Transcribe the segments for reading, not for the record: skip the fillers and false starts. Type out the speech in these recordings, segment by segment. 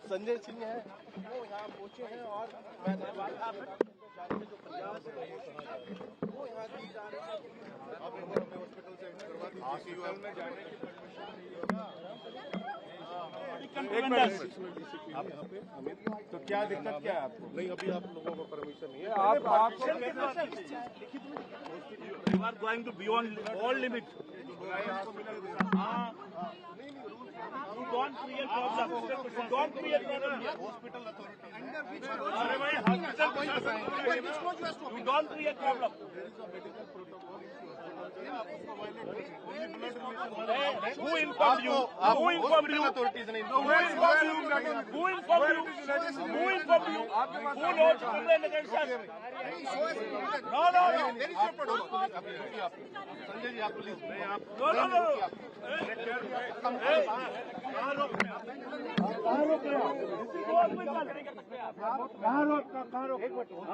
संजय सिंह है वो यहाँ पहुंचे हैं और मैंने जो प्रयास है वो यहाँ की जा रही है। आप हमें हॉस्पिटल से करवा दीजिए। हॉस्पिटल में जाने की एक मिनट आप यहाँ पे हमें तो क्या दिक्कत क्या है आपको? नहीं, अभी आप लोगों को परमिशन नहीं है। आप You are going to beyond all limit. You don't create problem. You don't create problem here. Hospital authority अरे भाई hospital you don't create problem. Who informed you? Who informed you? Authorities ने Who informed you? Who informed you? Who informed you? Who knows complaint against us? No. Sanjay ji, आप please No.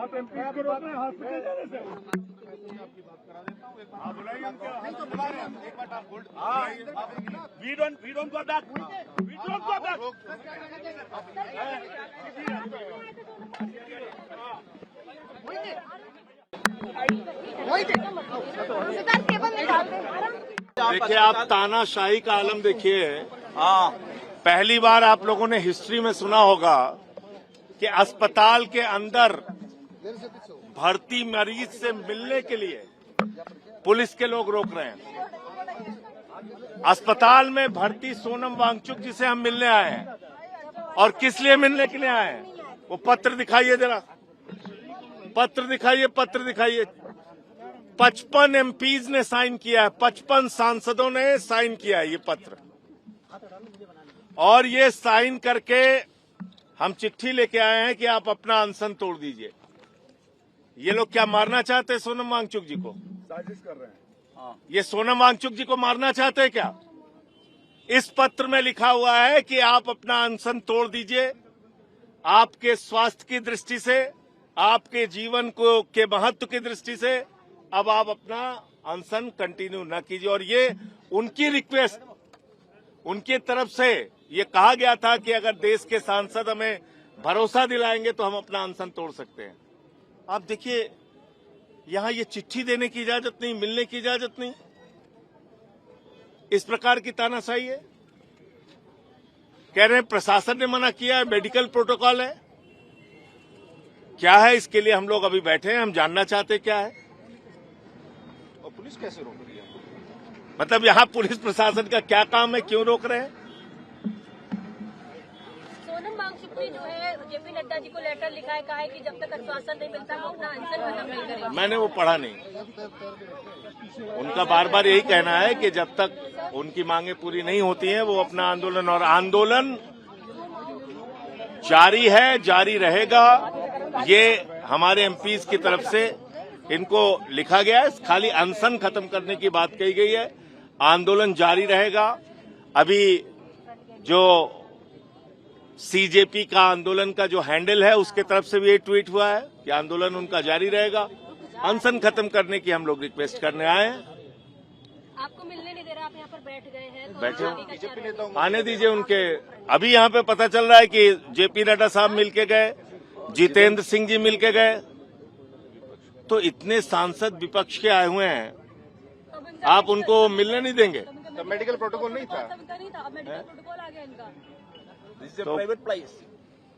आप MP को रोक रहे हैं hospital जाने से? आपकी बात करा देता हूँ। एक बार बुला रहे हैं, एक बार आप hold. We don't go back. We don't go back. देखिए, आप तानाशाही का आलम देखिए। पहली बार आप लोगों ने हिस्ट्री में सुना होगा कि अस्पताल के अंदर भर्ती मरीज से मिलने के लिए पुलिस के लोग रोक रहे हैं। अस्पताल में भर्ती सोनम वांगचुक जिसे हम मिलने आए हैं, और किस लिए मिलने के लिए आए हैं? वो पत्र दिखाइए जरा, पत्र दिखाइए। 55 एमपीज ने साइन किया है, 55 सांसदों ने साइन किया है ये पत्र, और ये साइन करके हम चिट्ठी लेके आए हैं कि आप अपना अनशन तोड़ दीजिए। ये लोग क्या मारना चाहते हैं सोनम वांगचुक जी को? साजिश कर रहे हैं। ये सोनम वांगचुक जी को मारना चाहते हैं क्या? इस पत्र में लिखा हुआ है कि आप अपना अनशन तोड़ दीजिए। आपके स्वास्थ्य की दृष्टि से, आपके जीवन को के महत्व की दृष्टि से अब आप अपना अनशन कंटिन्यू न कीजिए। और ये उनकी रिक्वेस्ट, उनकी तरफ से ये कहा गया था कि अगर देश के सांसद हमें भरोसा दिलाएंगे तो हम अपना अनशन तोड़ सकते हैं। आप देखिए, यहां ये चिट्ठी देने की इजाजत नहीं, मिलने की इजाजत नहीं। इस प्रकार की तानाशाही है। कह रहे हैं प्रशासन ने मना किया है, मेडिकल प्रोटोकॉल है। क्या है इसके लिए हम लोग अभी बैठे हैं, हम जानना चाहते हैं क्या है। और पुलिस कैसे रोक रही है? मतलब यहाँ पुलिस प्रशासन का क्या काम है, क्यों रोक रहे हैं? सोनम वांगचुक ने जो है जेपी नड्डा जी को लेटर लिखा है, कहा है कि जब तक आश्वासन नहीं मिलता वो अपना अनशन खत्म नहीं करेंगे। मैंने वो पढ़ा नहीं। उनका बार बार यही कहना है कि जब तक उनकी मांगे पूरी नहीं होती हैं वो अपना आंदोलन, और आंदोलन जारी है, जारी रहेगा। ये हमारे एमपीज की तरफ से इनको लिखा गया है। खाली अनशन खत्म करने की बात कही गई है। आंदोलन जारी रहेगा। अभी जो सीजेपी का आंदोलन का जो हैंडल है उसके तरफ से भी ये ट्वीट हुआ है कि आंदोलन उनका जारी रहेगा। अनशन खत्म करने की हम लोग रिक्वेस्ट करने आए हैं। आपको मिलने नहीं दे रहा, आप यहाँ पर बैठ गए हैं तो बैठे बीजेपी नेताओं आने दीजिए उनके। अभी यहाँ पे पता चल रहा है कि जेपी नड्डा साहब मिलके गए, जितेंद्र सिंह जी मिलके गए, तो इतने सांसद विपक्ष के आए हुए हैं, आप उनको मिलने नहीं देंगे? तो मेडिकल प्रोटोकॉल नहीं था? अब मेडिकल प्रोटोकॉल आ गया इनका। This is a private place.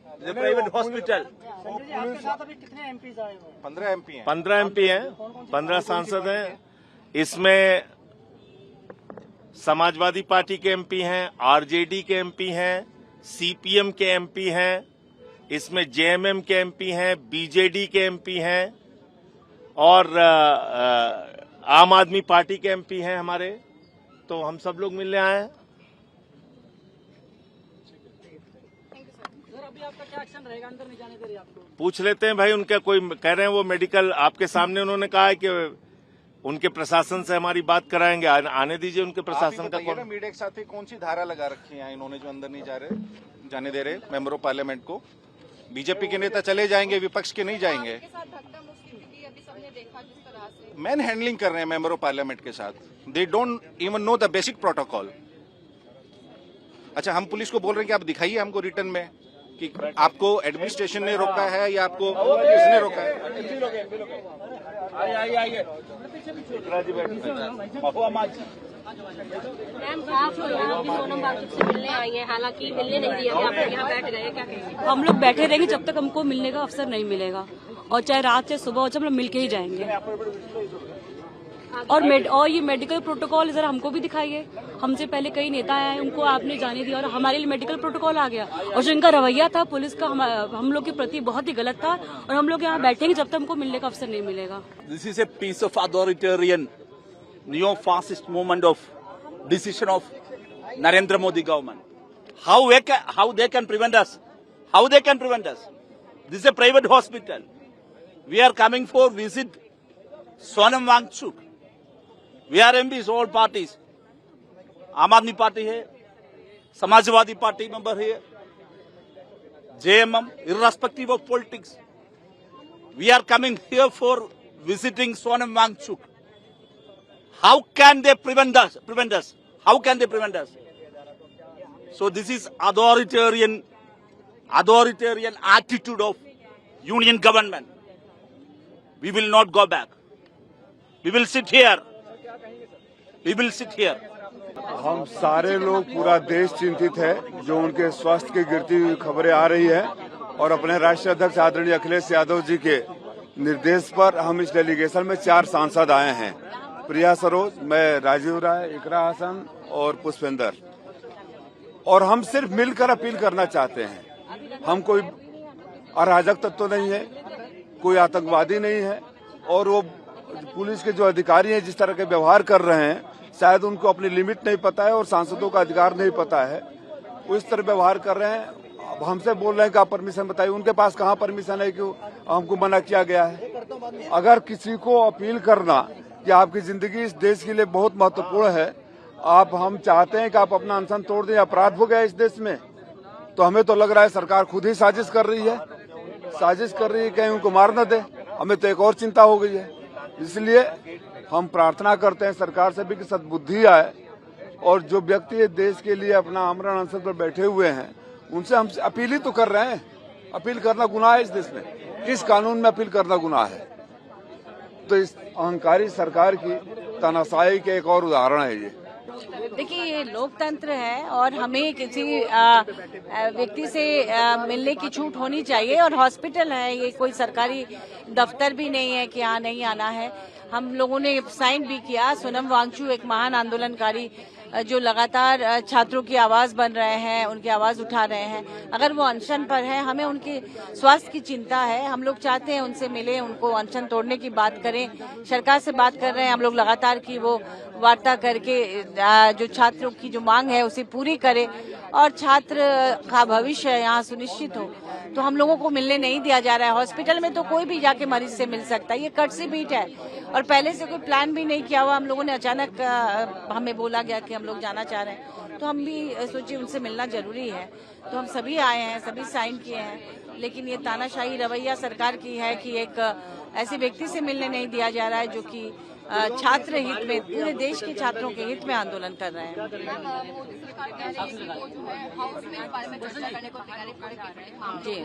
This is a private hospital. आपके साथ अभी कितने एमपीज आए हुए हैं? 15 एमपी हैं। 15 एमपी हैं, 15 सांसद हैं। इसमें समाजवादी पार्टी के एमपी हैं, आरजेडी के एमपी हैं, सीपीएम के एमपी हैं, इसमें जेएमएम के एमपी हैं, बीजेडी के एमपी हैं, और आम आदमी पार्टी के एमपी हैं हमारे। तो हम सब लोग मिलने आए हैं। सर, अभी आपका क्या एक्शन रहेगा? अंदर नहीं जाने दे रही आपको? पूछ लेते हैं भाई, उनका कोई कह रहे हैं वो मेडिकल आपके सामने उन्होंने कहा है कि उनके प्रशासन से हमारी बात कराएंगे। आने दीजिए उनके प्रशासन का। कौन मीडिया के साथ कौन सी धारा लगा रखी है इन्होंने जो अंदर नहीं जाने दे रहे मेंबर ऑफ पार्लियामेंट को? बीजेपी के नेता चले जाएंगे, विपक्ष के नहीं जाएंगे। मैन हैंडलिंग कर रहे हैं मेंबर ऑफ पार्लियामेंट के साथ। They don't even know the basic protocol. अच्छा, हम पुलिस को बोल रहे हैं कि आप दिखाइए हमको रिटर्न में। कि आपको एडमिनिस्ट्रेशन ने रोका है या आपको किसने रोका है? मैम आप यहाँ सोनम वांगचुक से मिलने आई है, हालांकि मिलने नहीं दिया गया, आप यहाँ बैठ गए, क्या कहेंगे? हम लोग बैठे रहेंगे जब तक हमको मिलने का अवसर नहीं मिलेगा, और चाहे रात से सुबह हो जाए हम लोग मिल के ही जाएंगे। और ये मेडिकल प्रोटोकॉल जरा हमको भी दिखाइए। हमसे पहले कई नेता आए, उनको आपने जाने दिया और हमारे लिए मेडिकल प्रोटोकॉल आ गया, और जो इनका रवैया था पुलिस का हम लोग के प्रति बहुत ही गलत था, और हम लोग यहाँ बैठेंगे जब तक हमको मिलने का अवसर नहीं मिलेगा। This is a piece of authoritarian neo-fascist movement of decision of Narendra Modi government. How they can prevent us? How they can prevent us? This is a private hospital. We are coming for visit Sonam Wangchuk. We are MPs, all parties. Aam Aadmi Party है, Samajwadi Party member है, JMM, irrespective of politics. We are coming here for visiting Sonam Wangchuk. How can they prevent us? How can they prevent us? So this is authoritarian attitude of union government. We will not go back. We will sit here. हम सारे लोग, पूरा देश चिंतित है जो उनके स्वास्थ्य की गिरती हुई खबरें आ रही है, और अपने राष्ट्रीय अध्यक्ष आदरणीय अखिलेश यादव जी के निर्देश पर हम इस डेलीगेशन में 4 सांसद आए हैं। प्रिया सरोज, मैं राजीव राय, इकरा हसन और पुष्पेंद्र। और हम सिर्फ मिलकर अपील करना चाहते हैं। हम कोई अराजक तत्व नहीं है, कोई आतंकवादी नहीं है, और वो पुलिस के जो अधिकारी हैं जिस तरह के व्यवहार कर रहे हैं, शायद उनको अपनी लिमिट नहीं पता है और सांसदों का अधिकार नहीं पता है, वो इस तरह व्यवहार कर रहे हैं। अब हमसे बोल रहे हैं कि आप परमिशन बताइए, उनके पास कहाँ परमिशन है कि हमको मना किया गया है? अगर किसी को अपील करना कि आपकी जिंदगी इस देश के लिए बहुत महत्वपूर्ण है, हम चाहते हैं कि आप अपना अनशन तोड़ दें, अपराध हो गया इस देश में, तो हमें तो लग रहा है सरकार खुद ही साजिश कर रही है कहीं उनको मार न दे। हमें तो एक और चिंता हो गई है। इसलिए हम प्रार्थना करते हैं सरकार से भी कि सद्बुद्धि आए, और जो व्यक्ति ये देश के लिए अपना आमरण अनशन पर बैठे हुए हैं, उनसे हम अपील ही तो कर रहे हैं। अपील करना गुनाह है इस देश में? किस कानून में अपील करना गुनाह है? तो इस अहंकारी सरकार की तानाशाही के एक और उदाहरण है ये। देखिए, ये लोकतंत्र है और हमें किसी व्यक्ति से मिलने की छूट होनी चाहिए, और हॉस्पिटल है, ये कोई सरकारी दफ्तर भी नहीं है कि यहाँ नहीं आना है। हम लोगों ने साइन भी किया। सोनम वांगचुक एक महान आंदोलनकारी जो लगातार छात्रों की आवाज बन रहे हैं, उनकी आवाज उठा रहे हैं, अगर वो अनशन पर है, हमें उनके स्वास्थ्य की चिंता है। हम लोग चाहते हैं उनसे मिले, उनको अनशन तोड़ने की बात करें। सरकार से बात कर रहे हैं हम लोग लगातार की वो वार्ता करके जो छात्रों की जो मांग है उसे पूरी करे, और छात्र का भविष्य यहाँ सुनिश्चित हो। तो हम लोगों को मिलने नहीं दिया जा रहा है। हॉस्पिटल में तो कोई भी जाके मरीज से मिल सकता है, ये कर्टसी बीट है, और पहले से कोई प्लान भी नहीं किया हुआ। हम लोगों ने अचानक हमें बोला गया कि हम लोग जाना चाह रहे हैं, तो हम भी सोचे उनसे मिलना जरूरी है, तो हम सभी आए हैं, सभी साइन किए हैं। लेकिन ये तानाशाही रवैया सरकार की है कि एक ऐसे व्यक्ति से मिलने नहीं दिया जा रहा है जो कि छात्र हित में, पूरे देश के छात्रों के हित में आंदोलन कर रहे हैं। जी,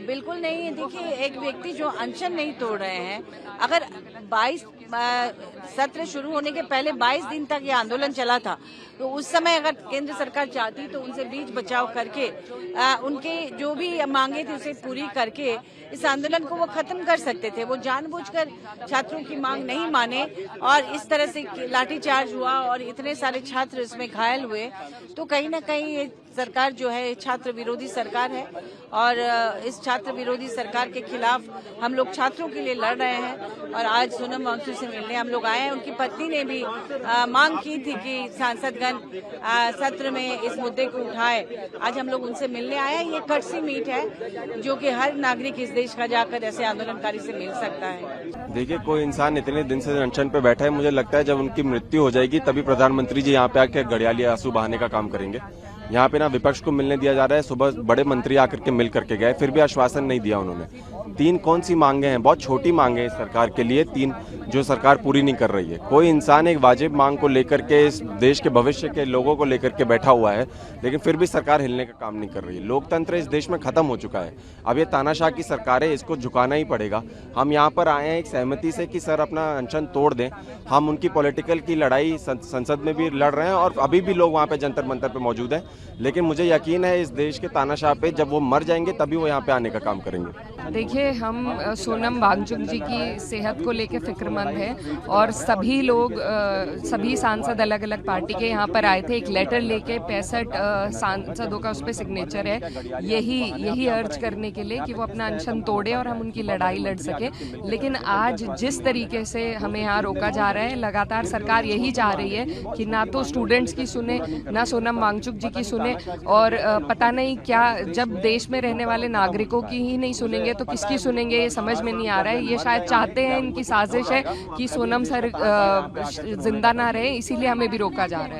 बिल्कुल नहीं। देखिए, एक व्यक्ति जो अनशन नहीं तोड़ रहे हैं, अगर 22 सत्र शुरू होने के पहले 22 दिन तक ये आंदोलन चला था, तो उस समय अगर केंद्र सरकार चाहती तो उनसे बीच बचाव करके उनके जो भी मांगे थी उसे पूरी करके इस आंदोलन को वो खत्म कर सकते थे। वो जानबूझकर छात्रों की मांग नहीं माने, और इस तरह से लाठीचार्ज हुआ और इतने सारे छात्र इसमें घायल हुए। तो कहीं ना कहीं ये सरकार जो है छात्र विरोधी सरकार है, और इस छात्र विरोधी सरकार के खिलाफ हम लोग छात्रों के लिए लड़ रहे हैं। और आज सोनम वांगचुक से मिलने हम लोग आए हैं। उनकी पत्नी ने भी मांग की थी कि सांसदगण सत्र में इस मुद्दे को उठाए। आज हम लोग उनसे मिलने आए हैं। ये कर्टसी मीट है जो कि हर नागरिक इस देश का जाकर ऐसे आंदोलनकारी से मिल सकता है। देखिए, कोई इंसान इतने दिन से अनशन पे बैठा है, मुझे लगता है जब उनकी मृत्यु हो जाएगी तभी प्रधानमंत्री जी यहाँ पे आके घड़ियाली आंसू बहाने का काम करेंगे। यहाँ पे ना विपक्ष को मिलने दिया जा रहा है। सुबह बड़े मंत्री आकर के मिल करके गए, फिर भी आश्वासन नहीं दिया उन्होंने। 3 कौन सी मांगे हैं, बहुत छोटी मांगे हैं इस सरकार के लिए, 3 जो सरकार पूरी नहीं कर रही है। कोई इंसान एक वाजिब मांग को लेकर के इस देश के भविष्य के लोगों को लेकर के बैठा हुआ है, लेकिन फिर भी सरकार हिलने का काम नहीं कर रही है। लोकतंत्र इस देश में खत्म हो चुका है। अब ये तानाशाह की सरकार है, इसको झुकाना ही पड़ेगा। हम यहाँ पर आए हैं एक सहमति से कि सर अपना अनशन तोड़ दें। हम उनकी पॉलिटिकल की लड़ाई संसद में भी लड़ रहे हैं और अभी भी लोग वहाँ पे जंतर मंतर पे मौजूद हैं, लेकिन मुझे यकीन है इस देश के तानाशाह पे जब वो मर जाएंगे तभी वो यहाँ पे आने का काम करेंगे। देखिए, हम सोनम वांगचुक जी की सेहत को लेकर फिक्रमंद हैं और सभी लोग, सभी सांसद अलग अलग पार्टी के यहाँ पर आए थे। एक लेटर लेके 65 सांसदों का उस पर सिग्नेचर है, यही अर्ज करने के लिए कि वो अपना अनशन तोड़े और हम उनकी लड़ाई लड़ सके। लेकिन आज जिस तरीके से हमें यहाँ रोका जा रहा है, लगातार सरकार यही चाह रही है कि ना तो स्टूडेंट्स की सुने, ना सोनम वांगचुक जी की सुने, और पता नहीं क्या, जब देश में रहने वाले नागरिकों की ही नहीं सुनेंगे तो किसकी सुनेंगे, ये समझ में नहीं आ रहा है। ये शायद चाहते हैं, इनकी साजिश है कि सोनम सर जिंदा ना रहे, इसीलिए हमें भी रोका जा रहा है।